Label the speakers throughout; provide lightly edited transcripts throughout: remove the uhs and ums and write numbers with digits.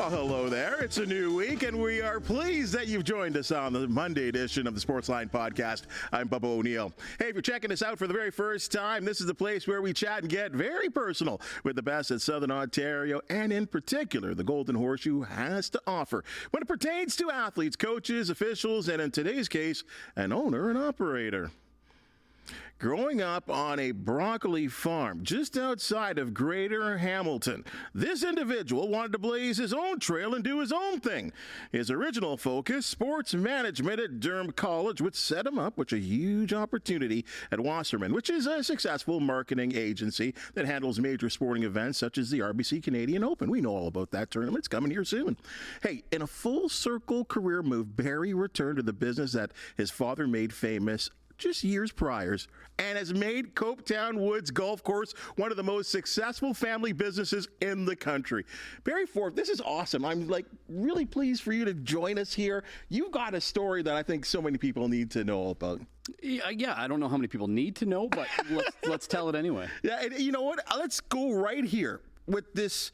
Speaker 1: Well, hello there. It's a new week, and we are pleased that you've joined us on the Monday edition of the Sportsline Podcast. I'm Bubba O'Neil. Hey, if you're checking us out for the very first time, this is the place where we chat and get very personal with the best that Southern Ontario, and in particular, the Golden Horseshoe has to offer when it pertains to athletes, coaches, officials, and in today's case, an owner and operator. Growing up on a broccoli farm just outside of Greater Hamilton, this individual wanted to blaze his own trail and do his own thing. His original focus, sports management at Durham College, which set him up with a huge opportunity at Wasserman, which is a successful marketing agency that handles major sporting events such as the RBC Canadian Open. We know all about that tournament. It's coming here soon. Hey, in a full circle career move, Barry returned to the business that his father made famous just years prior, and has made Copetown Woods Golf Course one of the most successful family businesses in the country. Barry Ford, this is awesome. I'm really pleased for you to join us here. You've got a story that I think so many people need to know about.
Speaker 2: Yeah, I don't know how many people need to know, but let's tell it anyway.
Speaker 1: Yeah, and you know what? Let's go right here with this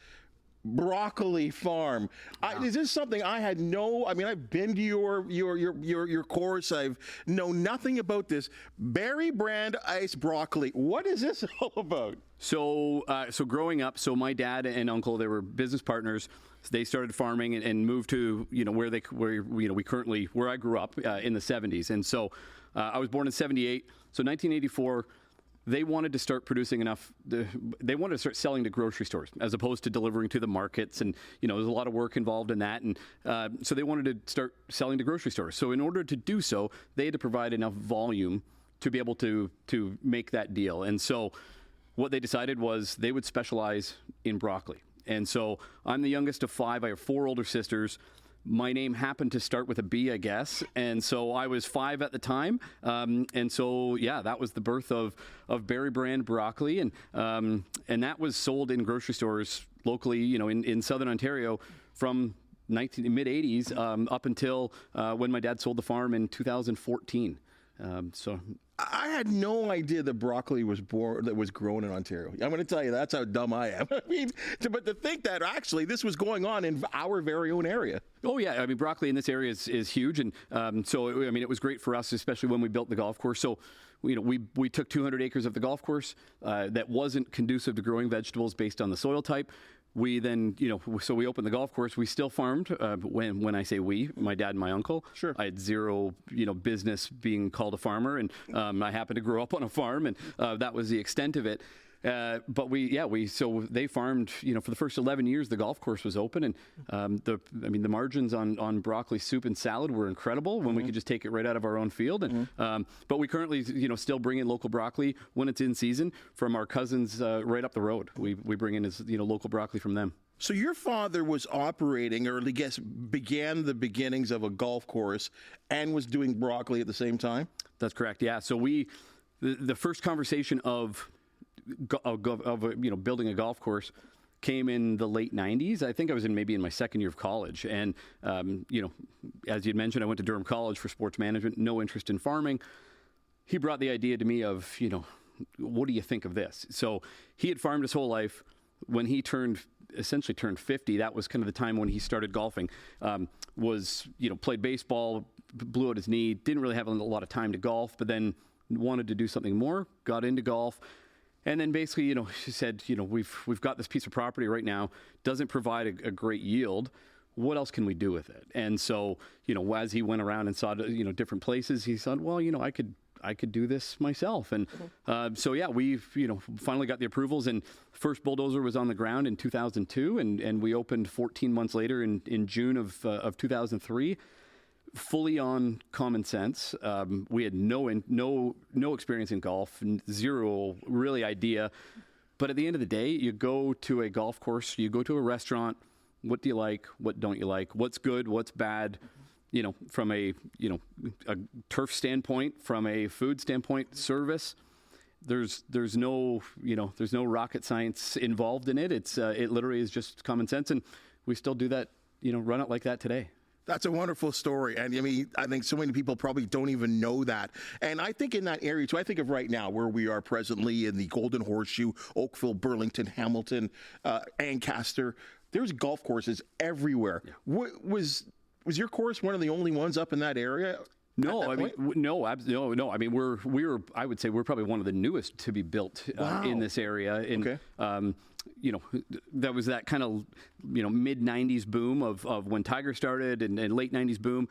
Speaker 1: broccoli farm. Wow. Is this something I had I've been to your course. I've known nothing about this. Berry brand ice broccoli. What is this all about?
Speaker 2: So growing up, my dad and uncle, they were business partners. So they started farming and moved to, where I grew up in the 70s. And so I was born in 78. So 1984, they wanted to start producing enough. They wanted to start selling to grocery stores as opposed to delivering to the markets. And, there's a lot of work involved in that. And so they wanted to start selling to grocery stores. So in order to do so, they had to provide enough volume to be able to make that deal. And so what they decided was they would specialize in broccoli. And so I'm the youngest of 5. I have 4 older sisters. My name happened to start with a B, I guess, and so I was 5 at the time, and so that was the birth of Berry brand broccoli, and that was sold in grocery stores locally, in Southern Ontario from mid 80s up until when my dad sold the farm in 2014.
Speaker 1: I had no idea that broccoli was grown in Ontario. I'm going to tell you, that's how dumb I am. But to think that actually this was going on in our very own area.
Speaker 2: Oh yeah, broccoli in this area is huge, and it was great for us, especially when we built the golf course. So, we took 200 acres of the golf course that wasn't conducive to growing vegetables based on the soil type. We then, so we opened the golf course. We still farmed. When I say we, my dad and my uncle. Sure. I had zero, business being called a farmer, and I happened to grow up on a farm, and that was the extent of it. But so they farmed, for the first 11 years, the golf course was open, and the margins on broccoli soup and salad were incredible when we could just take it right out of our own field. And but we currently, still bring in local broccoli when it's in season from our cousins right up the road. We bring in local broccoli from them.
Speaker 1: So your father was operating, or I guess began the beginnings of a golf course, and was doing broccoli at the same time?
Speaker 2: That's correct. Yeah. So the first conversation of building a golf course came in the late 90s. I think I was in my second year of college. And, as you'd mentioned, I went to Durham College for sports management, no interest in farming. He brought the idea to me of, what do you think of this? So he had farmed his whole life. When he essentially turned 50, that was kind of the time when he started golfing, played baseball, blew out his knee, didn't really have a lot of time to golf, but then wanted to do something more, got into golf. And then basically, she said, we've got this piece of property right now, doesn't provide a great yield. What else can we do with it? And so, as he went around and saw, different places, he thought, well, I could do this myself. And we've, finally got the approvals, and first bulldozer was on the ground in 2002, and we opened 14 months later in June of 2003. Fully on common sense. We had no experience in golf, zero really idea. But at the end of the day, you go to a golf course, you go to a restaurant. What do you like? What don't you like? What's good? What's bad? From a turf standpoint, from a food standpoint, service. There's no rocket science involved in it. It literally is just common sense, and we still do that. Run it like that today.
Speaker 1: That's a wonderful story. And I think so many people probably don't even know that. And I think in that area too, I think of right now where we are presently in the Golden Horseshoe, Oakville, Burlington, Hamilton, Ancaster. there's golf courses everywhere. Yeah. Was your course one of the only ones up in that area?
Speaker 2: No, I mean, no. I mean, we're. I would say we're probably one of the newest to be built in this area. And, you know, that was that kind of, you know, mid '90s boom of when Tiger started, and late '90s boom.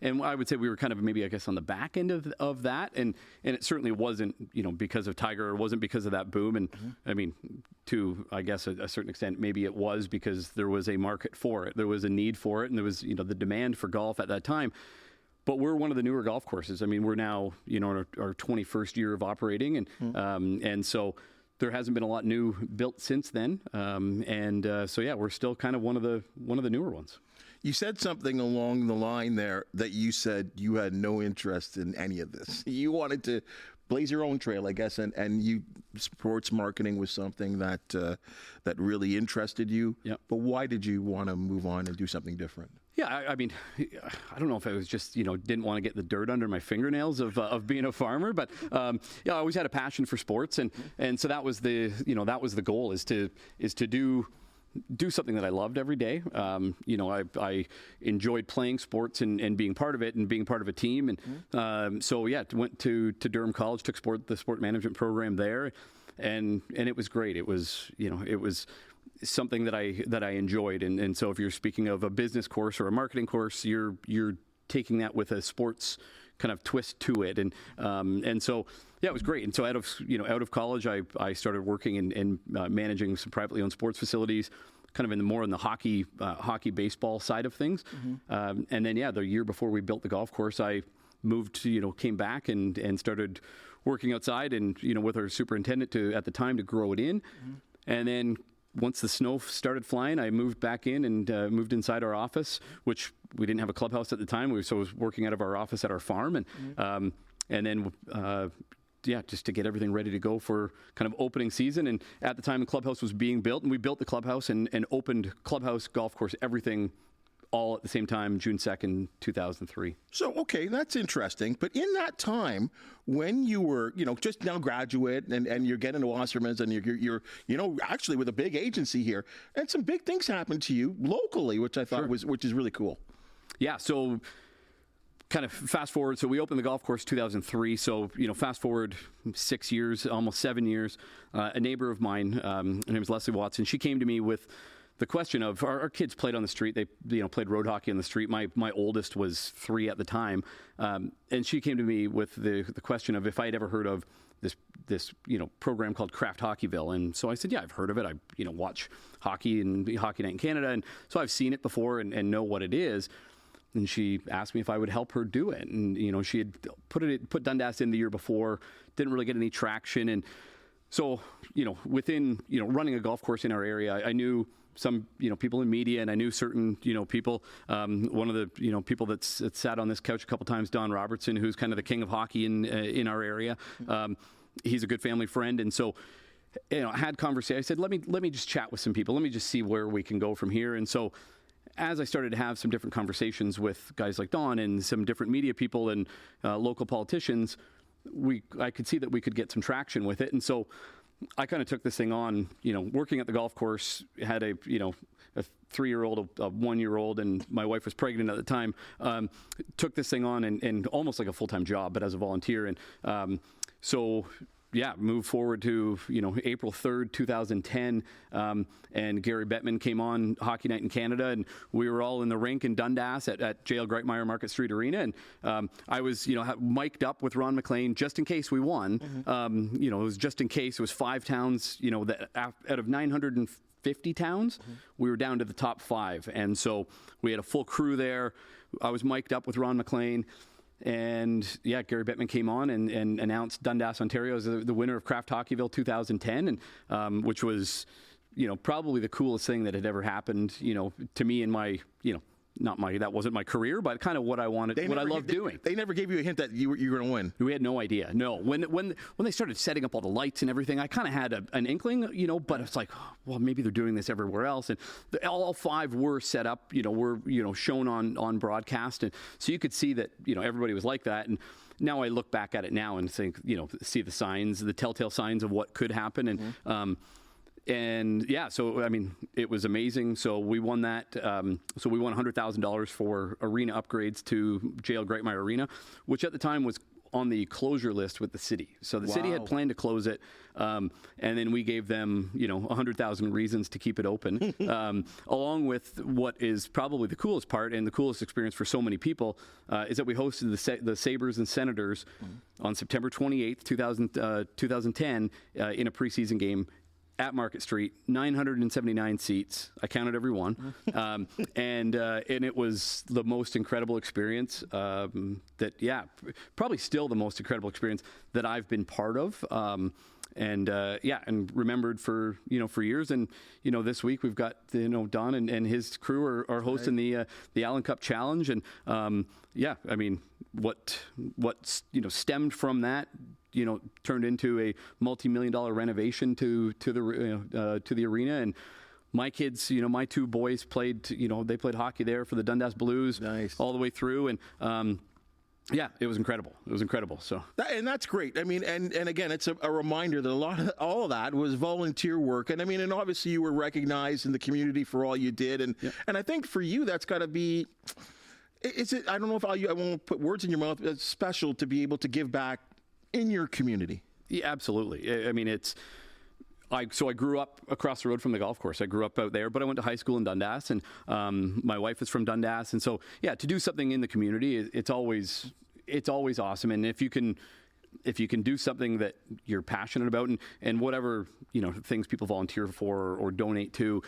Speaker 2: And I would say we were kind of maybe, I guess, on the back end of that. And it certainly wasn't, you know, because of Tiger, or wasn't because of that boom. And I mean, to, I guess, a certain extent, maybe it was because there was a market for it. There was a need for it. And there was, you know, the demand for golf at that time. But we're one of the newer golf courses. I mean, we're now, you know, in our 21st year of operating. And so there hasn't been a lot new built since then. So, yeah, we're still kind of one of the newer ones.
Speaker 1: You said something along the line there that you said you had no interest in any of this. You wanted to blaze your own trail, I guess, and you sports marketing was something that that really interested you. Yep. But why did you want to move on and do something different?
Speaker 2: Yeah, I mean, I don't know if I was just, you know, didn't want to get the dirt under my fingernails of being a farmer, but yeah, I always had a passion for sports, and so that was the goal is to do something that I loved every day. You know, I enjoyed playing sports and being part of it and being part of a team. And so, yeah, went to Durham College, took the sport management program there. And it was great. It was, you know, it was something that I enjoyed. And so if you're speaking of a business course or a marketing course, you're taking that with a sports kind of twist to it. And so, yeah, it was great. And so out of college, I started working and managing some privately owned sports facilities, kind of in the hockey baseball side of things. And then, yeah, the year before we built the golf course, I moved to, you know, came back and started working outside and, you know, with our superintendent at the time to grow it in. And then once the snow started flying, I moved back in and moved inside our office, which we didn't have a clubhouse at the time. So I was working out of our office at our farm. And then, yeah, just to get everything ready to go for kind of opening season. And at the time, the clubhouse was being built, and we built the clubhouse and opened clubhouse, golf course, everything all at the same time, June 2nd, 2003.
Speaker 1: So, okay, that's interesting. But in that time, when you were, you know, just now graduate and you're getting to Wasserman's and you're you know, actually with a big agency here, and some big things happened to you locally, which I thought which is really cool.
Speaker 2: Yeah, so kind of fast forward. So we opened the golf course 2003. So, you know, fast forward 6 years, almost 7 years. A neighbor of mine, her name is Leslie Watson, she came to me with the question of our kids played on the street. They, you know, played road hockey on the street. My oldest was 3 at the time. And she came to me with the question of if I had ever heard of this, you know, program called Craft Hockeyville. And so I said, yeah, I've heard of it. I, you know, watch hockey and Hockey Night in Canada. And so I've seen it before and know what it is. And she asked me if I would help her do it. And, you know, she had put Dundas in the year before, didn't really get any traction. And so, you know, within, you know, running a golf course in our area, I knew some, you know, people in media, and I knew certain, you know, people. One of the, you know, people that's sat on this couch a couple times, Don Robertson, who's kind of the king of hockey in our area. He's a good family friend. And so, you know, I had conversation. I said, let me just chat with some people. Let me just see where we can go from here. And so, as I started to have some different conversations with guys like Don and some different media people and local politicians, I could see that we could get some traction with it. And so I kind of took this thing on, you know, working at the golf course, had a 3-year-old, a 1-year-old, and my wife was pregnant at the time. Took this thing on and almost like a full-time job, but as a volunteer. And so, yeah, moved forward to, you know, April 3rd, 2010, and Gary Bettman came on Hockey Night in Canada, and we were all in the rink in Dundas at J.L. Greitmeyer Market Street Arena, and I was, you know, mic'd up with Ron McLean just in case we won. You know, it was just in case. It was 5 towns, you know, that out of 950 towns, we were down to the top 5, and so we had a full crew there. I was mic'd up with Ron McLean. And yeah, Gary Bettman came on and announced Dundas, Ontario as the winner of Craft Hockeyville 2010, and which was, you know, probably the coolest thing that had ever happened, you know, to me in my, you know, that wasn't my career, but kind of what I wanted, what I loved doing.
Speaker 1: They never gave you a hint that you were going to win.
Speaker 2: We had no idea. No, when they started setting up all the lights and everything, I kind of had an inkling, you know, but it's like, oh, well, maybe they're doing this everywhere else. And all 5 were set up, you know, were, you know, shown on broadcast, and so you could see that, you know, everybody was like that. And now I look back at it now and think, you know, see the signs, the telltale signs of what could happen, and And yeah, so I mean, it was amazing. So we won that. So we won $100,000 for arena upgrades to JL Greitmeyer Arena, which at the time was on the closure list with the city. So the city had planned to close it, and then we gave them, 100,000 reasons to keep it open, along with what is probably the coolest part and the coolest experience for so many people is that we hosted the Sabres and Senators on September 28th, 2010 in a preseason game at Market Street, 979 seats. I counted every one. And it was the most incredible experience probably still the most incredible experience that I've been part of. And remembered for years. And, this week we've got, Don and his crew are hosting the Allen Cup Challenge. And, I mean, what stemmed from that, turned into a multi-million-dollar renovation to the arena. And my kids, my two boys played hockey there for the Dundas Blues all the way through. And, it was incredible. It was incredible. So,
Speaker 1: and that's great. I mean, and again, it's a reminder that all of that was volunteer work. And I mean, and obviously you were recognized in the community for all you did. And I think for you, that's got to be. Is it? I don't know if I won't put words in your mouth. It's special to be able to give back in your community.
Speaker 2: Yeah, absolutely. I mean, I grew up across the road from the golf course. I grew up out there, but I went to high school in Dundas, and my wife is from Dundas. And so, to do something in the community, it's always awesome. And if you can do something that you're passionate about and whatever, things people volunteer for or donate to,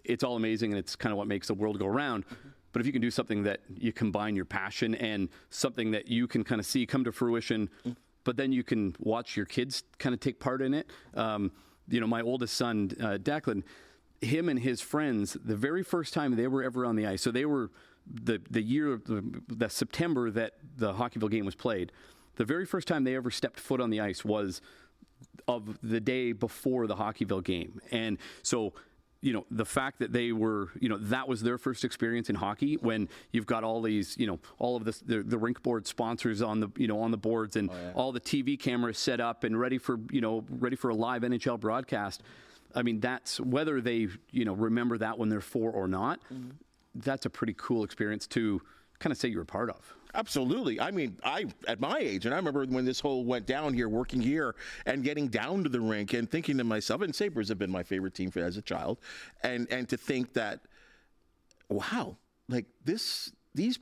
Speaker 2: it's all amazing. And it's kind of what makes the world go around. But if you can do something that you combine your passion and something that you can kind of see come to fruition, but then you can watch your kids kind of take part in it. My oldest son, Declan, him and his friends, the very first time they were ever on the ice, so they were the year, the September that the Hockeyville game was played, the very first time they ever stepped foot on the ice was of the day before the Hockeyville game. And so, the fact that they were, that was their first experience in hockey, when you've got all these, all of this, the rink board sponsors on the, on the boards, and all the TV cameras set up and ready for a live NHL broadcast. I mean, that's whether they, remember that when they're 4 or not. That's a pretty cool experience to kind of say you're a part of.
Speaker 1: Absolutely. I mean, at my age, and I remember when this whole went down here, working here and getting down to the rink and thinking to myself, and Sabres have been my favorite team as a child, and to think that, wow, like these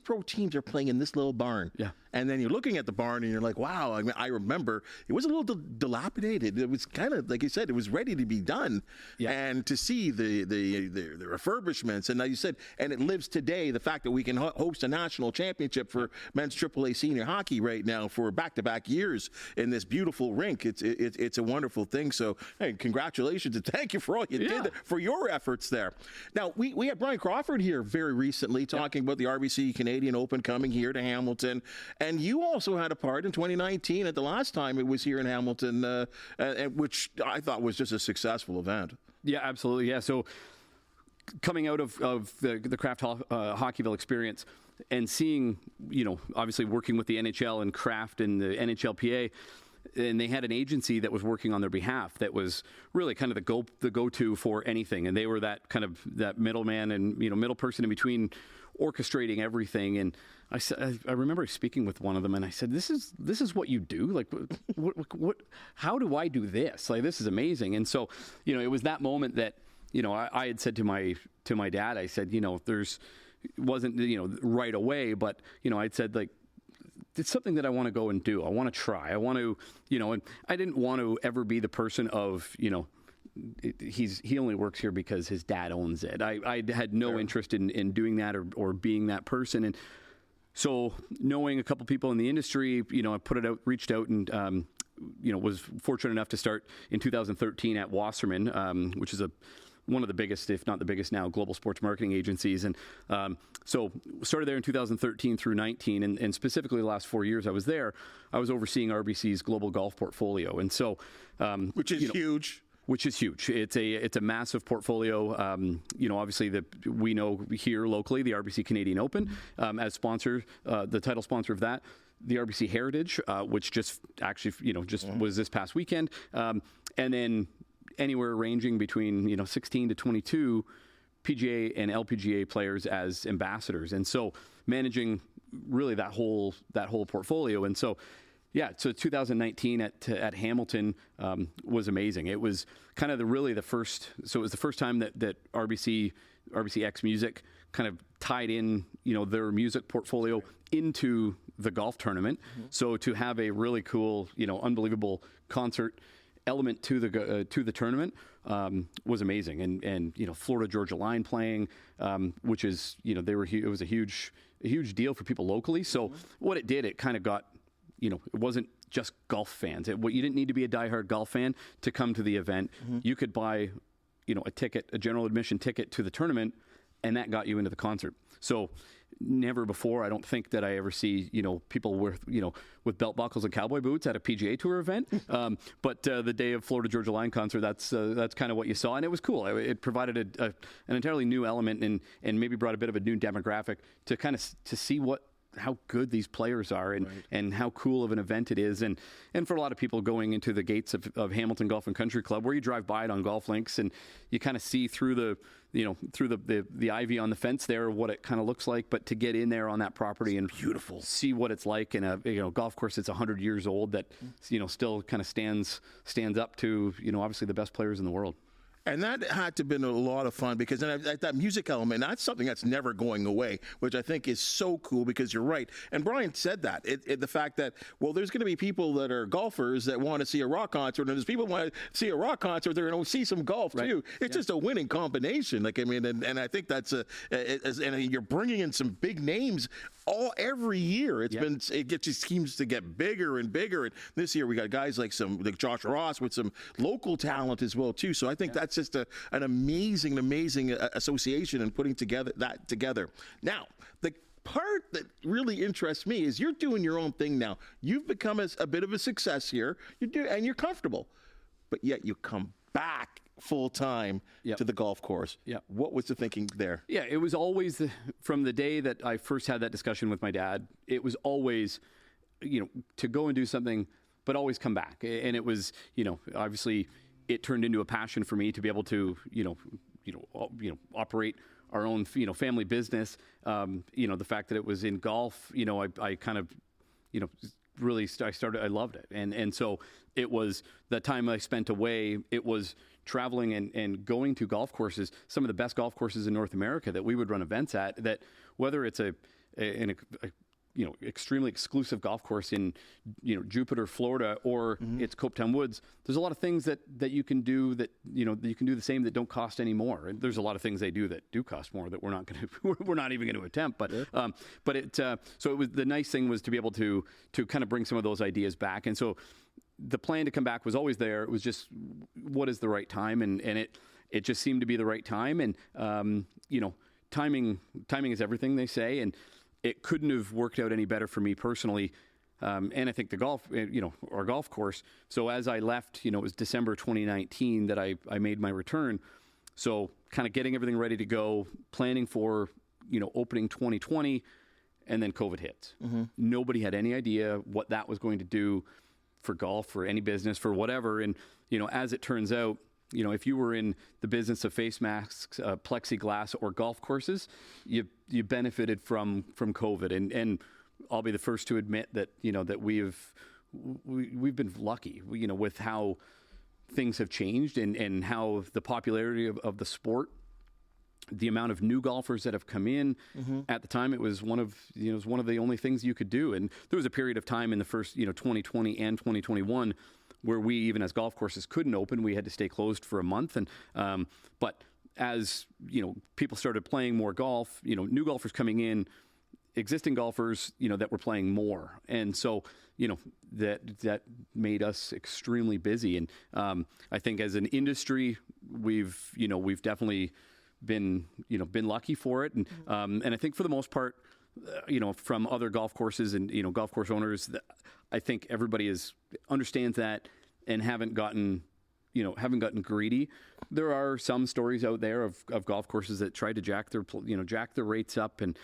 Speaker 1: pro teams are playing in this little barn. Yeah. And then you're looking at the barn and you're like, wow. I mean, I remember it was a little dilapidated. It was kind of, like you said, it was ready to be done. Yeah. And to see the refurbishments, and like you said, and it lives today, the fact that we can host a national championship for men's AAA senior hockey right now for back-to-back years in this beautiful rink. It's a wonderful thing. So, hey, congratulations and thank you for all you did for your efforts there. Now, we had Brian Crawford here very recently talking about the RBC Canadian Open coming here to Hamilton. And you also had a part in 2019 at the last time it was here in Hamilton, which I thought was just a successful event.
Speaker 2: Yeah, absolutely. Yeah. So coming out of the Kraft Hockeyville experience and seeing, obviously working with the NHL and Kraft and the NHLPA, and they had an agency that was working on their behalf that was really kind of the go-to for anything. And they were that kind of that middleman and, middle person in between, orchestrating everything. And I remember speaking with one of them, and I said, "This is what you do? Like, what? How do I do this? Like, this is amazing." And so, it was that moment that, I had said to my dad, I said, it wasn't right away, but I'd said, like, it's something that I want to go and do. I want to try. I want to, and I didn't want to ever be the person of, he only works here because his dad owns it. I had no interest in doing that or being that person. And so knowing a couple people in the industry, I reached out and, was fortunate enough to start in 2013 at Wasserman, which is one of the biggest, if not the biggest now, global sports marketing agencies. And so started there in 2013 through 19, and specifically the last 4 years I was there, I was overseeing RBC's global golf portfolio. And so,
Speaker 1: which is huge.
Speaker 2: Which is huge. It's a massive portfolio. Obviously we know here locally the RBC Canadian Open as sponsor, the title sponsor of that. The RBC Heritage, which just actually was this past weekend, and then anywhere ranging between 16 to 22 PGA and LPGA players as ambassadors, and so managing really that whole portfolio. And so, so 2019 at Hamilton was amazing. It was kind of the first. So it was the first time that RBCX Music kind of tied in their music portfolio into the golf tournament. So to have a really cool, unbelievable concert element to the tournament was amazing. And Florida Georgia Line playing, which is it was a huge deal for people locally. So what it did, it kind of got it wasn't just golf fans. You didn't need to be a diehard golf fan to come to the event. You could buy a general admission ticket to the tournament, and that got you into the concert. So never before, I don't think that I ever see, people with belt buckles and cowboy boots at a PGA Tour event. But the day of Florida Georgia Line concert, that's kind of what you saw, and it was cool. It provided an entirely new element and maybe brought a bit of a new demographic to kind of to see how good these players are and how cool of an event it is. And for a lot of people going into the gates of Hamilton Golf and Country Club, where you drive by it on golf links and you kind of see through the ivy on the fence there, what it kind of looks like, but to get in there on that property and beautiful, see what it's like in a golf course that's 100 years old that still kind of stands up to obviously the best players in the world.
Speaker 1: And that had to have been a lot of fun because that music element, that's something that's never going away, which I think is so cool because you're right. And Brian said that, the fact that, there's going to be people that are golfers that want to see a rock concert, and there's people who want to see a rock concert, they're going to see some golf too. It's just a winning combination. And I think that's and you're bringing in some big names every year. It just seems to get bigger and bigger. And this year we got guys like Josh Ross with some local talent as well too. So I think that's just an amazing association and putting that together. Now, the part that really interests me is you're doing your own thing now. You've become a bit of a success here. And you're comfortable, but yet you come back full time to the golf course. What was the thinking there?
Speaker 2: It was always from the day that I first had that discussion with my dad, it was always, to go and do something, but always come back. And it was, obviously it turned into a passion for me to be able to, operate our own, family business. The fact that it was in golf, I kind of, I loved it. And so it was the time I spent away, it was traveling and going to golf courses, some of the best golf courses in North America that we would run events at, that whether it's an extremely exclusive golf course in, Jupiter, Florida, or it's Copetown Woods, there's a lot of things that you can do that, that you can do the same that don't cost any more. And there's a lot of things they do that do cost more that we're not even going to attempt. But, so it was, the nice thing was to be able to kind of bring some of those ideas back. And so the plan to come back was always there. It was just, what is the right time? And it just seemed to be the right time. And, timing is everything, they say. And it couldn't have worked out any better for me personally. And I think the golf, our golf course. So as I left, it was December 2019 that I made my return. So kind of getting everything ready to go, planning for, opening 2020, and then COVID hits. Nobody had any idea what that was going to do for golf, for any business, for whatever. And, as it turns out, if you were in the business of face masks, plexiglass, or golf courses, you benefited from COVID. And I'll be the first to admit that, that we've been lucky, with how things have changed and how the popularity of the sport, the amount of new golfers that have come in. At the time, it was one of the only things you could do. And there was a period of time in the first, 2020 and 2021 where we, even as golf courses, couldn't open. We had to stay closed for a month. And but as people started playing more golf, new golfers coming in, existing golfers, that were playing more, and so that made us extremely busy. And I think as an industry, we've definitely been lucky for it. And and I think for the most part, from other golf courses and golf course owners, I think everybody understands that and haven't gotten greedy. There are some stories out there of golf courses that tried to jack their rates up, and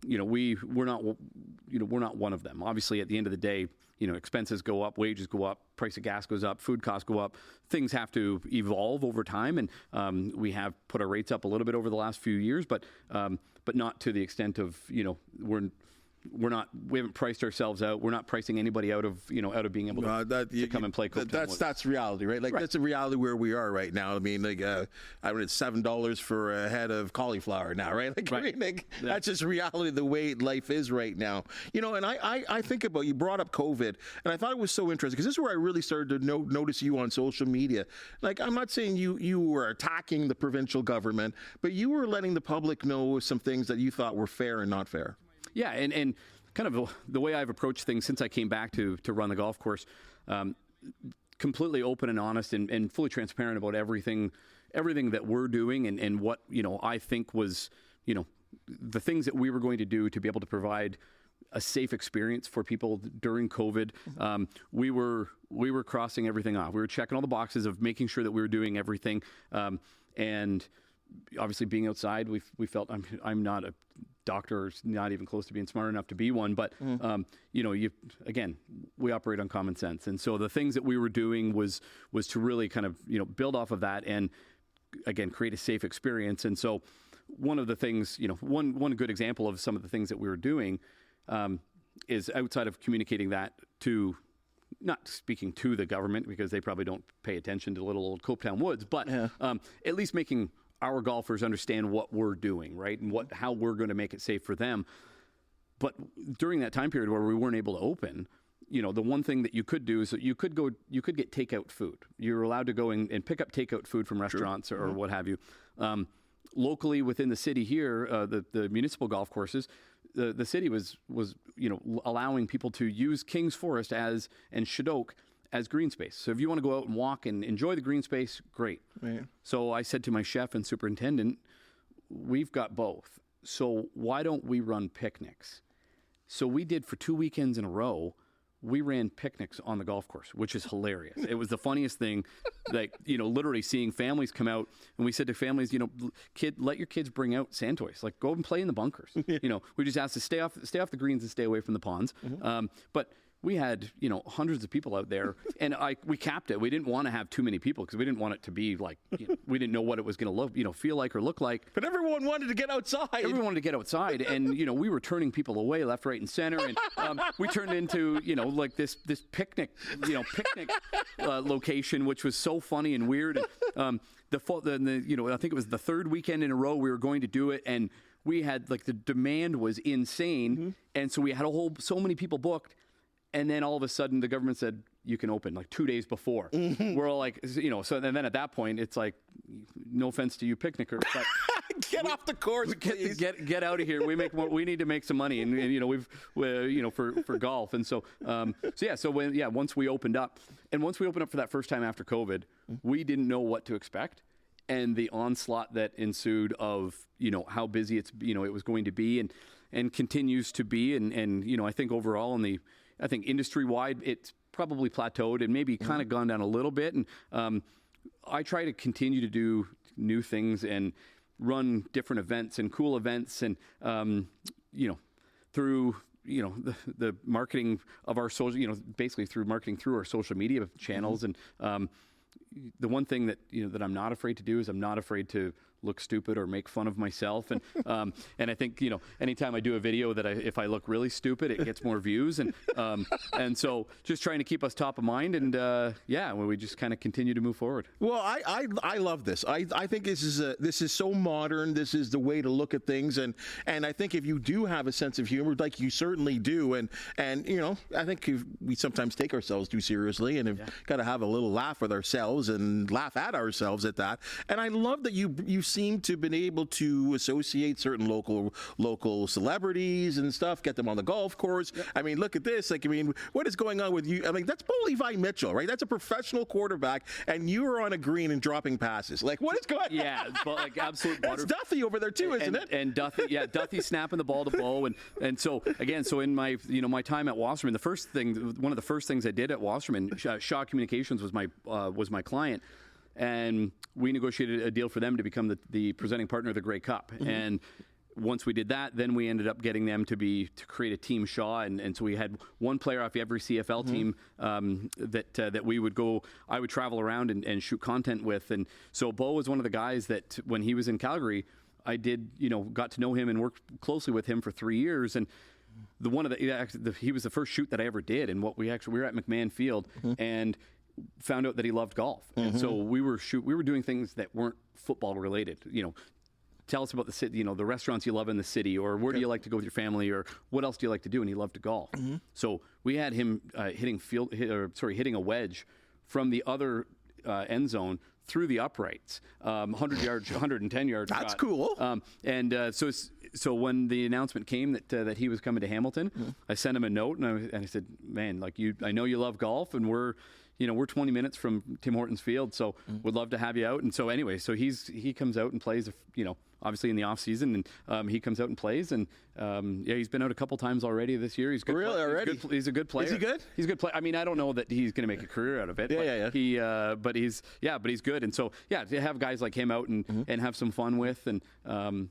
Speaker 2: we're not one of them. Obviously, at the end of the day, expenses go up, wages go up, price of gas goes up, food costs go up. Things have to evolve over time, and we have put our rates up a little bit over the last few years, but not to the extent of we haven't priced ourselves out. We're not pricing anybody out of being able to come and play Copetown Woods.
Speaker 1: That's reality, right? Like that's a reality where we are right now. I mean, like it's $7 for a head of cauliflower now, right? Like,
Speaker 2: right.
Speaker 1: I mean, that's just reality, the way life is right now. And I think about, you brought up COVID, and I thought it was so interesting because this is where I really started to notice you on social media. Like, I'm not saying you were attacking the provincial government, but you were letting the public know some things that you thought were fair and not fair.
Speaker 2: Yeah, and kind of the way I've approached things since I came back to run the golf course, completely open and honest and fully transparent about everything that we're doing and what I think was the things that we were going to do to be able to provide a safe experience for people during COVID. We were crossing everything off. We were checking all the boxes of making sure that we were doing everything, and obviously being outside, we felt I'm not a doctor, not even close to being smart enough to be one, but we operate on common sense, and so the things that we were doing was to really kind of build off of that and again create a safe experience. And so one of the things, one good example of some of the things that we were doing is outside of communicating that to, not speaking to the government because they probably don't pay attention to little old Copetown Woods, but at least making our golfers understand what we're doing, right? And how we're going to make it safe for them. But during that time period where we weren't able to open, the one thing that you could do is that you could get takeout food. You're allowed to go and pick up takeout food from restaurants or what have you. Locally within the city here, the municipal golf courses, the city was allowing people to use King's Forest and Shadoke as green space. So if you want to go out and walk and enjoy the green space, great. Right. So I said to my chef and superintendent, we've got both. So why don't we run picnics? So we did for 2 weekends in a row. We ran picnics on the golf course, which is hilarious. It was the funniest thing, literally seeing families come out. And we said to families, let your kids bring out sand toys. Like, go and play in the bunkers. We just asked to stay off the greens and stay away from the ponds. Mm-hmm. But we had, hundreds of people out there, and we capped it. We didn't want to have too many people because we didn't want it to be like, we didn't know what it was going to feel like or look like.
Speaker 1: But everyone wanted to get outside.
Speaker 2: Everyone wanted to get outside, and we were turning people away left, right, and center, and we turned into like this picnic location, which was so funny and weird. And, I think it was the third weekend in a row we were going to do it, and we had the demand was insane, and so we had so many people booked. And then all of a sudden, the government said, you can open 2 days before. Mm-hmm. We're all like, and then at that point, it's like, no offense to you picnickers, but
Speaker 1: get off the course, please.
Speaker 2: Get out of here. We need to make some money, and for golf. And so once we opened up for that first time after COVID, we didn't know what to expect. And the onslaught that ensued of, how busy it was going to be and continues to be. And I think overall I think industry-wide, it's probably plateaued and maybe kind of gone down a little bit. And I try to continue to do new things and run different events and cool events. And, through, the marketing of our social, basically through marketing through our social media channels. And the one thing that, that I'm not afraid to do is I'm not afraid to look stupid or make fun of myself. And I think, anytime I do a video that if I look really stupid, it gets more views. And so just trying to keep us top of mind. And we just kind of continue to move forward.
Speaker 1: Well, I love this. I think this is so modern. This is the way to look at things. And I think if you do have a sense of humor, like you certainly do, and I think we sometimes take ourselves too seriously and have got to have a little laugh with ourselves and laugh at ourselves at that. And I love that you seem to have been able to associate certain local celebrities and stuff, get them on the golf course. Yep. I mean, look at this. What is going on with you? I mean, that's Levi Mitchell, right? That's a professional quarterback, and you are on a green and dropping passes. What is going on?
Speaker 2: Yeah, but absolute
Speaker 1: That's Duffy over there too, isn't it?
Speaker 2: And Duffy snapping the ball to Bo, and so again, in my my time at Wasserman, one of the first things I did at Wasserman, Shaw Communications was my client. And we negotiated a deal for them to become the presenting partner of the Grey Cup. Mm-hmm. And once we did that, then we ended up getting them to create a Team Shaw, and so we had one player off every CFL team that we would go. I would travel around and shoot content with, and so Bo was one of the guys that when he was in Calgary, I did got to know him and worked closely with him for 3 years, and he was the first shoot that I ever did, and we were at McMahon Field and found out that he loved golf, and so we were doing things that weren't football related. Tell us about the city, the restaurants you love in the city, or where do you like to go with your family, or what else do you like to do? And he loved to golf. So we had him hitting a wedge from the other end zone through the uprights, 100 yards, 110 yards.
Speaker 1: That's cool.
Speaker 2: So when the announcement came that he was coming to Hamilton, I sent him a note and I said, man, I know you love golf, and we're 20 minutes from Tim Hortons Field, so would love to have you out. And so anyway, so he comes out and plays, obviously in the off season, and he comes out and plays, and he's been out a couple times already this year. He's good.
Speaker 1: Really, already?
Speaker 2: He's a good player.
Speaker 1: Is he good?
Speaker 2: He's a good player. I mean, I don't know that he's going to make a career out of it.
Speaker 1: Yeah.
Speaker 2: But he's good. And so to have guys like him out and have some fun with, and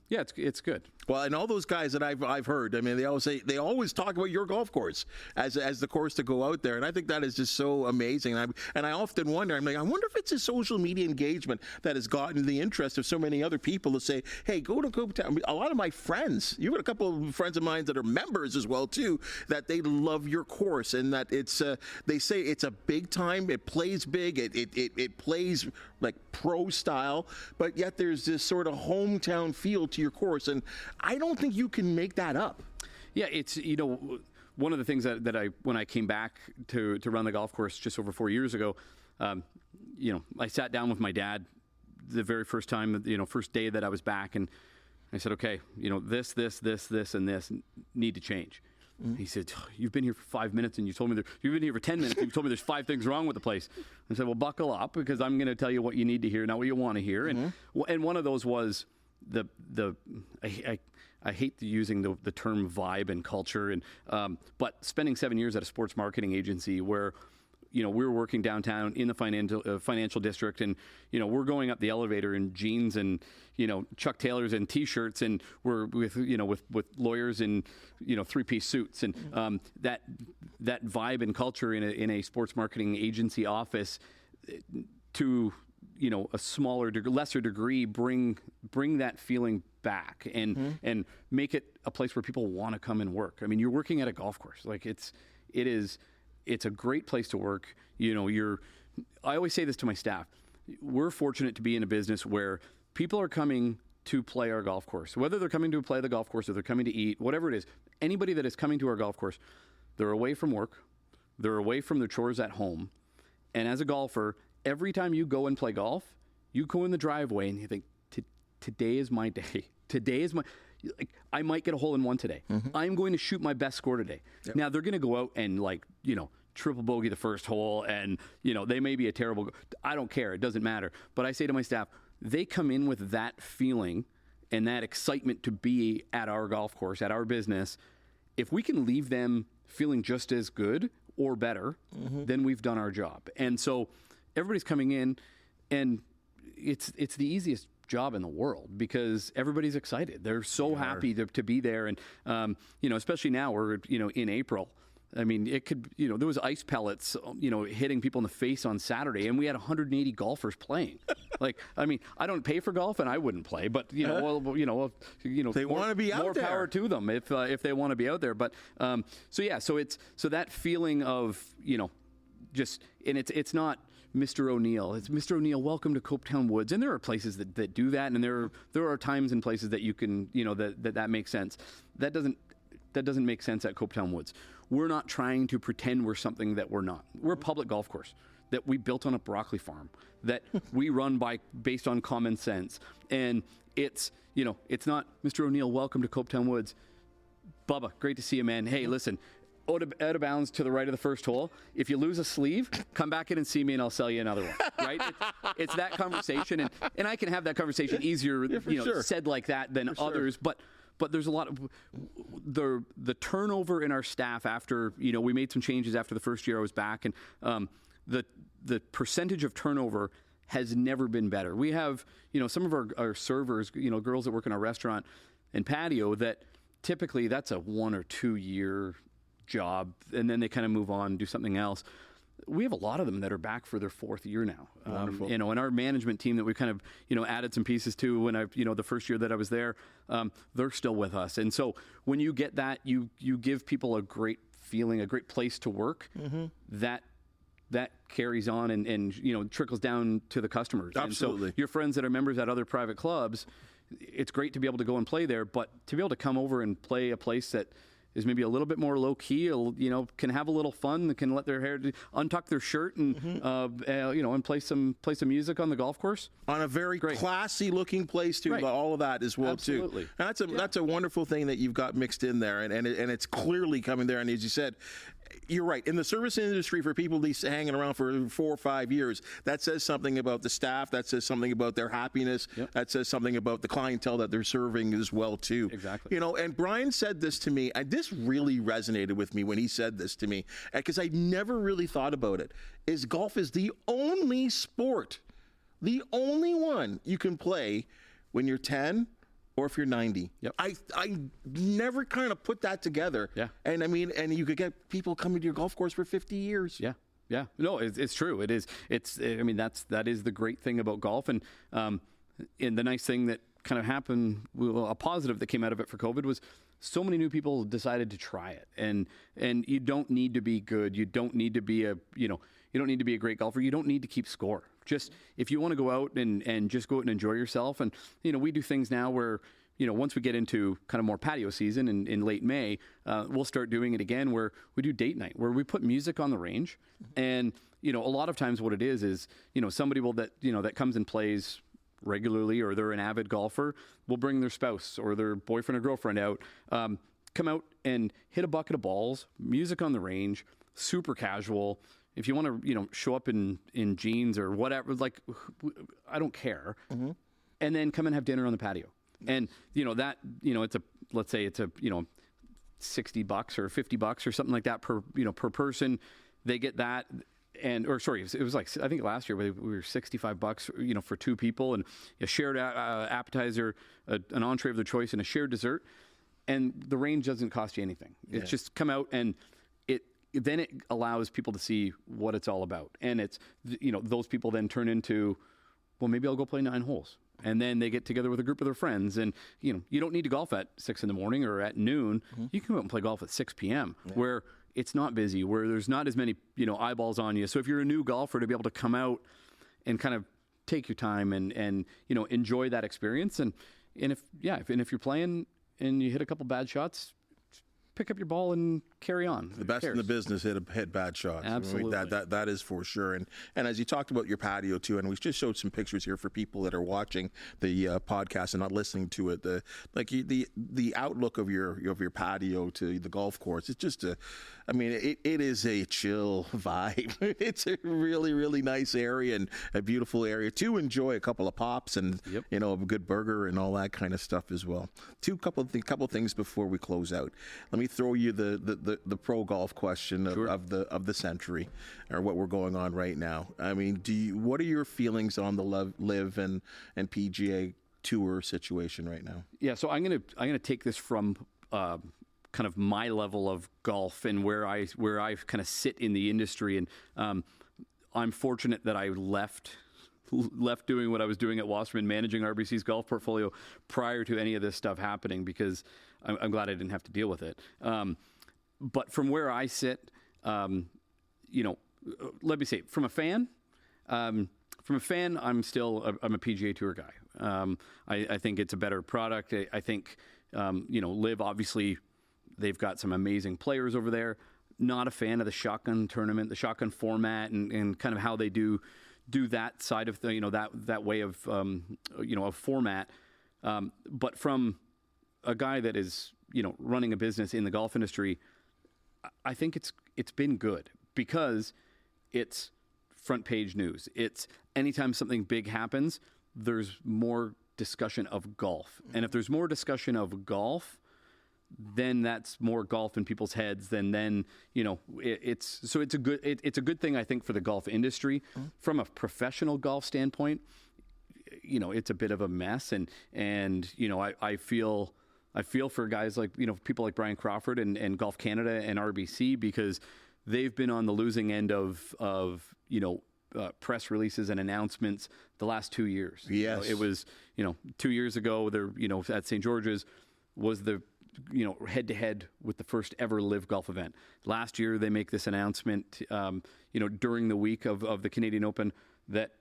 Speaker 2: it's good.
Speaker 1: Well, and all those guys that I've heard, I mean, they always talk about your golf course as the course to go out there, and I think that is just so amazing. And I often wonder, I wonder if it's a social media engagement that has gotten the interest of so many other people to say, hey, go to Copetown. A lot of my friends, you've got a couple of friends of mine that are members as well too, that they love your course, and that it's they say it's a big time. It plays big. It plays like pro style, but yet there's this sort of hometown feel to your course, and I don't think you can make that up.
Speaker 2: Yeah, it's one of the things that I when I came back to run the golf course just over 4 years ago, I sat down with my dad the very first time, first day that I was back, and I said, okay, this, and this need to change. He said, you've been here for 5 minutes, and you've been here for 10 minutes, and you've told me there's 5 things wrong with the place. I said, well, buckle up, because I'm going to tell you what you need to hear, not what you want to hear. And one of those was I hate using the term vibe and culture, and but spending 7 years at a sports marketing agency where we were working downtown in the financial district, and we're going up the elevator in jeans and Chuck Taylors and t-shirts, and we're with lawyers in 3-piece suits, and that vibe and culture in a sports marketing agency office to a smaller, lesser degree, bring that feeling back and make it a place where people want to come and work. I mean, you're working at a golf course, like it's a great place to work. I always say this to my staff. We're fortunate to be in a business where people are coming to play our golf course, whether they're coming to play the golf course or they're coming to eat, whatever it is. Anybody that is coming to our golf course, they're away from work, they're away from their chores at home. And as a golfer, every time you go and play golf, you go in the driveway and you think, today is my day. I might get a hole in one today. I'm going to shoot my best score today. Yep. Now they're going to go out and triple bogey the first hole, and they may be a terrible. I don't care. It doesn't matter. But I say to my staff, they come in with that feeling and that excitement to be at our golf course, at our business. If we can leave them feeling just as good or better, then we've done our job. And so everybody's coming in, and it's the easiest job in the world because everybody's excited. They're so happy to be there, and especially now we're in April. I mean, it could there was ice pellets hitting people in the face on Saturday, and we had 180 golfers playing. Like, I mean, I don't pay for golf, and I wouldn't play, but they want to be out there. More power to them if they want to be out there. But so that feeling of just, and it's not Mr. O'Neil. It's Mr. O'Neil, welcome to Copetown Woods. And there are places that do that, and there are times and places that you can, that makes sense. That doesn't make sense at Copetown Woods. We're not trying to pretend we're something that we're not. We're a public golf course that we built on a broccoli farm that we run based on common sense. And it's not Mr. O'Neil, welcome to Copetown Woods. Bubba, great to see you, man. Hey, listen, out of bounds to the right of the first hole. If you lose a sleeve, come back in and see me, and I'll sell you another one. Right? It's that conversation, and I can have that conversation easier, said like that than others. But there's a lot of the turnover in our staff after we made some changes after the first year I was back, and the percentage of turnover has never been better. We have some of our servers, girls that work in our restaurant. and patio that typically that's a 1 or 2 year job, and then they kind of move on and do something else. We have a lot of them that are back for their 4th year now.
Speaker 1: Wonderful.
Speaker 2: And our management team that we kind of, added some pieces to when the first year that I was there, they're still with us. And so when you get that, you give people a great feeling, a great place to work. That carries on and trickles down to the customers.
Speaker 1: Absolutely.
Speaker 2: And so your friends that are members at other private clubs, it's great to be able to go and play there, but to be able to come over and play a place that is maybe a little bit more low key, can have a little fun, can let their hair untuck their shirt and and play some music on the golf course
Speaker 1: on a very classy looking place too.
Speaker 2: Right.
Speaker 1: All of that as well.
Speaker 2: Absolutely.
Speaker 1: Too. And that's a wonderful thing that you've got mixed in there, and it's clearly coming there. And as you said, you're right. In the service industry, for people hanging around for 4 or 5 years, that says something about the staff. That says something about their happiness.
Speaker 2: Yep.
Speaker 1: That says something about the clientele that they're serving as well, too.
Speaker 2: Exactly.
Speaker 1: And Brian said this to me. This really resonated with me when he said this to me, because I never really thought about it. Golf is the only sport, the only one you can play when you're 10 or if you're 90.
Speaker 2: Yep.
Speaker 1: I never kind of put that together.
Speaker 2: Yeah.
Speaker 1: And I mean, and you could get people coming to your golf course for 50 years.
Speaker 2: Yeah. Yeah. No, it's true. It is. That is the great thing about golf. And the nice thing that kind of happened, a positive that came out of it for COVID was so many new people decided to try it. And you don't need to be good. You don't need to be you don't need to be a great golfer. You don't need to keep score. Just if you want to go out and just go out and enjoy yourself. And, we do things now where, once we get into kind of more patio season in late May, we'll start doing it again where we do date night, where we put music on the range. And, a lot of times what it is, somebody that comes and plays regularly, or they're an avid golfer, will bring their spouse or their boyfriend or girlfriend out, come out and hit a bucket of balls, music on the range, super casual. If you want to, show up in jeans or whatever, I don't care. Mm-hmm. And then come and have dinner on the patio. And, let's say it's a, $60 or $50 or something like that per person. They get that. It was like, I think last year we were $65, for 2 people, and a shared appetizer, an entree of their choice, and a shared dessert. And the range doesn't cost you anything. It's just come out, and then it allows people to see what it's all about. And it's, those people then turn into, well, maybe I'll go play 9 holes. And then they get together with a group of their friends. And, you don't need to golf at 6 a.m. or at noon. Mm-hmm. You can go out and play golf at 6 p.m. Where it's not busy, where there's not as many, eyeballs on you. So if you're a new golfer, to be able to come out and kind of take your time and enjoy that experience. And if you're playing and you hit a couple bad shots, pick up your ball and carry on.
Speaker 1: The best in the business hit bad shots.
Speaker 2: Absolutely.
Speaker 1: I mean, that is for sure. And as you talked about your patio too, and we just showed some pictures here for people that are watching the podcast and not listening to it. The outlook of your patio to the golf course. It's just it is a chill vibe. It's a really, really nice area and a beautiful area to enjoy a couple of pops and a good burger and all that kind of stuff as well. Couple things before we close out. Let me throw you the pro golf question of the century, or what we're going on right now. I mean, what are your feelings on the LIV and PGA Tour situation right now? Yeah,
Speaker 2: so I'm gonna take this from kind of my level of golf and where I kind of sit in the industry, and I'm fortunate that I left doing what I was doing at Wasserman, managing RBC's golf portfolio prior to any of this stuff happening, because I'm glad I didn't have to deal with it. But from where I sit, let me say, from a fan, I'm a PGA Tour guy. I think it's a better product. I think, LIV, obviously, they've got some amazing players over there. Not a fan of the shotgun tournament, the shotgun format, and kind of how they do that side of the, that way of, of format. But from a guy that is, running a business in the golf industry, I think it's been good, because it's front page news. It's anytime something big happens, there's more discussion of golf. And if there's more discussion of golf, then that's more golf in people's heads. It's a good thing, I think, for the golf industry. Mm-hmm. From a professional golf standpoint, it's a bit of a mess, and I feel I feel for guys like, people like Brian Crawford and Golf Canada and RBC, because they've been on the losing end of press releases and announcements the last 2 years.
Speaker 1: Yes.
Speaker 2: It was, 2 years ago, there, at St. George's was the, head to head with the first ever live golf event. Last year, they make this announcement, during the week of the Canadian Open that,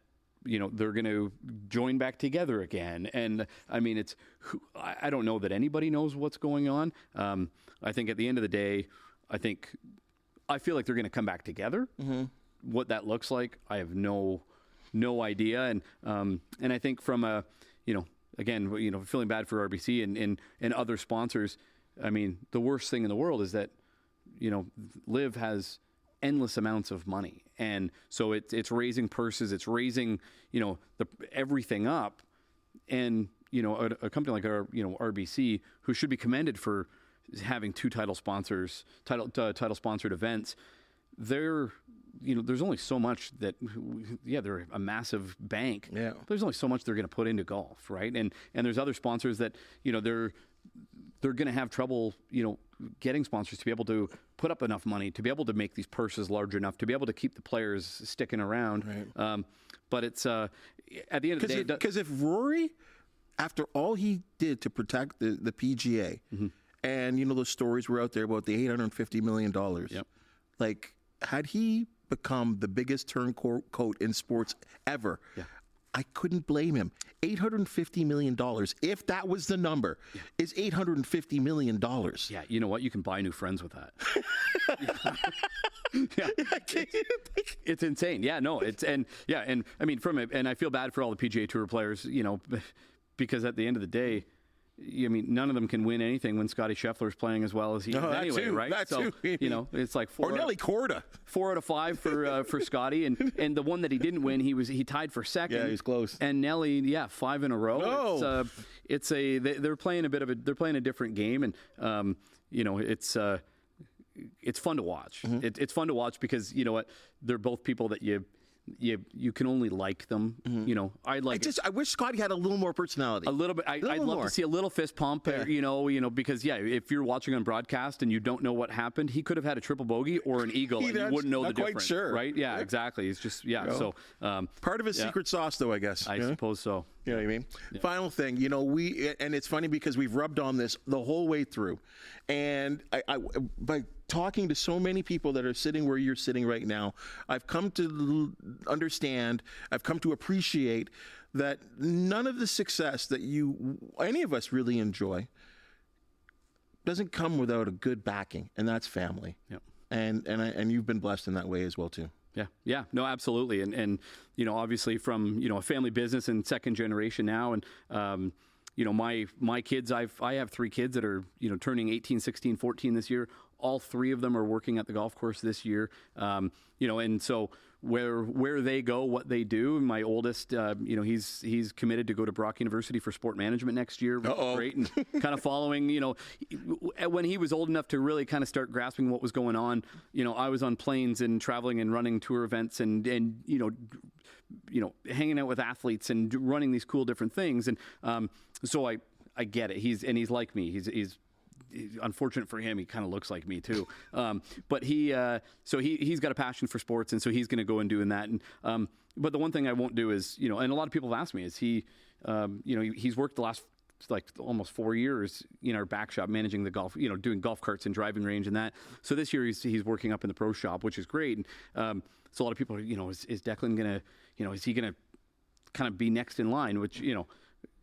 Speaker 2: they're going to join back together again. And I mean, I don't know that anybody knows what's going on. I think at the end of the day, I feel like they're going to come back together. Mm-hmm. What that looks like, I have no idea. And I think from again, feeling bad for RBC and other sponsors. I mean, the worst thing in the world is that, Live has endless amounts of money. And so it's raising purses, it's raising, everything up. And, a company like RBC, who should be commended for having two title sponsored events, there's only so much that, they're a massive bank.
Speaker 1: Yeah.
Speaker 2: There's only so much they're going to put into golf, right? And there's other sponsors that, they're going to have trouble, getting sponsors to be able to put up enough money, to be able to make these purses large enough, to be able to keep the players sticking around.
Speaker 1: Right.
Speaker 2: But it's, at the end of the day...
Speaker 1: Because if Rory, after all he did to protect the PGA, mm-hmm. and, those stories were out there about the $850 million,
Speaker 2: yep.
Speaker 1: like, had he become the biggest turncoat in sports ever,
Speaker 2: yeah.
Speaker 1: I couldn't blame him. $850 million, if that was the number, is $850 million.
Speaker 2: Yeah, you know what? You can buy new friends with that. It's insane. Yeah, no, and I mean, and I feel bad for all the PGA Tour players, because at the end of the day, I mean, none of them can win anything when Scotty Scheffler's playing as well as he is anyway, right?
Speaker 1: That too.
Speaker 2: It's like
Speaker 1: Nelly Korda.
Speaker 2: 4 out of 5 for Scotty, and the one that he didn't win, he tied for second.
Speaker 1: Yeah, he's close.
Speaker 2: And Nelly, 5 in a row.
Speaker 1: Oh.
Speaker 2: They're playing a different game, and it's fun to watch. Mm-hmm. It's fun to watch because you know what, they're both people that you can only like them. Mm-hmm.
Speaker 1: I wish Scotty had a little more personality.
Speaker 2: A little bit. I'd love to see a little fist pump. Yeah. Because if you're watching on broadcast and you don't know what happened, he could have had a triple bogey or an eagle, and you wouldn't know the difference.
Speaker 1: Quite sure.
Speaker 2: Right? Yeah, exactly. It's just So
Speaker 1: part of his secret sauce, though, I guess.
Speaker 2: I suppose so.
Speaker 1: You know what I mean? Yeah. Final thing, and it's funny because we've rubbed on this the whole way through, and I by talking to so many people that are sitting where you're sitting right now, I've come to understand, I've come to appreciate that none of the success that any of us really enjoy doesn't come without a good backing, and that's family.
Speaker 2: Yep.
Speaker 1: And you've been blessed in that way as well too.
Speaker 2: Yeah, no, absolutely. And obviously from, a family business and second generation now. And, my kids, I have 3 kids that are, turning 18, 16, 14 this year. All 3 of them are working at the golf course this year. And so where they go, what they do. My oldest, he's committed to go to Brock University for sport management next year. Great. And kind of following, when he was old enough to really kind of start grasping what was going on, I was on planes and traveling and running tour events and hanging out with athletes and running these cool different things. And so I get it. He's like me. He's unfortunate for him, he kind of looks like me too. But he's got a passion for sports, and so he's going to go and doing that. And but the one thing I won't do is, and a lot of people have asked me, is he's worked the last almost 4 years in our back shop managing the golf, doing golf carts and driving range and that. So this year he's working up in the pro shop, which is great. And so a lot of people are, is Declan going to, is he going to kind of be next in line, which,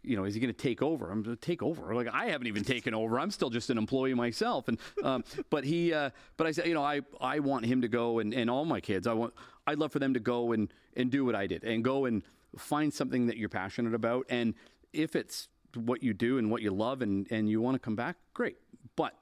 Speaker 2: is he going to take over? I'm going to take over. Like, I haven't even taken over. I'm still just an employee myself. And but I said, I want him to go, and all my kids, I'd love for them to go and do what I did, and go and find something that you're passionate about. And if it's what you do and what you love, and you want to come back, great. But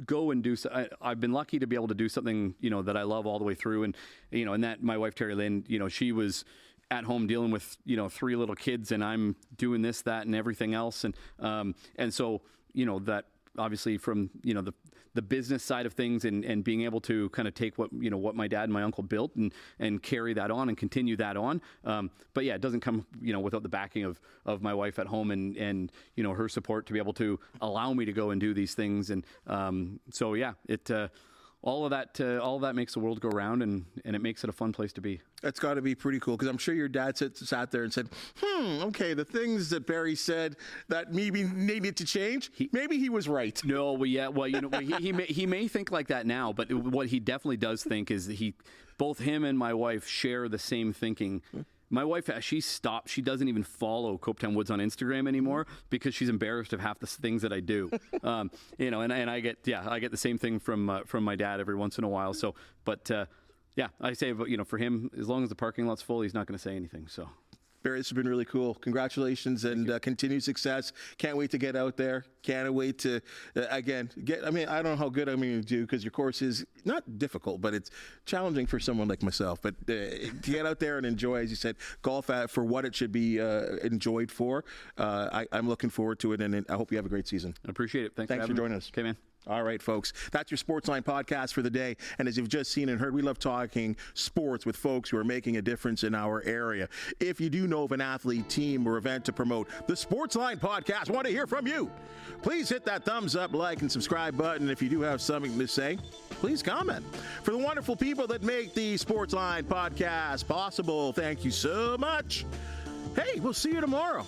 Speaker 2: go and do. I've been lucky to be able to do something, that I love all the way through. And and that my wife Terry Lynn, she was at home dealing with 3 little kids, and I'm doing this, that, and everything else, and so that obviously from the the business side of things and being able to kind of take what my dad and my uncle built and carry that on and continue that on. But yeah, it doesn't come without the backing of my wife at home and her support to be able to allow me to go and do these things. And so yeah, it. All of that makes the world go round, and it makes it a fun place to be.
Speaker 1: That's got to be pretty cool, because I'm sure your dad sat there and said, okay, the things that Barry said that maybe needed to change, maybe he was right.
Speaker 2: No, he may think like that now, but what he definitely does think is that both him and my wife share the same thinking. My wife, she stopped. She doesn't even follow Copetown Woods on Instagram anymore because she's embarrassed of half the things that I do. And I get the same thing from my dad every once in a while. So, but I say, for him, as long as the parking lot's full, he's not going to say anything. So.
Speaker 1: Barry, this has been really cool. Congratulations and continued success. Can't wait to get out there. Can't wait to, again, I don't know how good I'm going to do, because your course is not difficult, but it's challenging for someone like myself. But to get out there and enjoy, as you said, golf for what it should be enjoyed for, I'm looking forward to it, and I hope you have a great season.
Speaker 2: I appreciate it. Thanks for
Speaker 1: joining us.
Speaker 2: Okay, man.
Speaker 1: All right, folks, that's your Sportsline podcast for the day. And as you've just seen and heard, we love talking sports with folks who are making a difference in our area. If you do know of an athlete, team, or event to promote, the Sportsline podcast want to hear from you. Please hit that thumbs up, like, and subscribe button. If you do have something to say, please comment. For the wonderful people that make the Sportsline podcast possible, thank you so much. Hey, we'll see you tomorrow.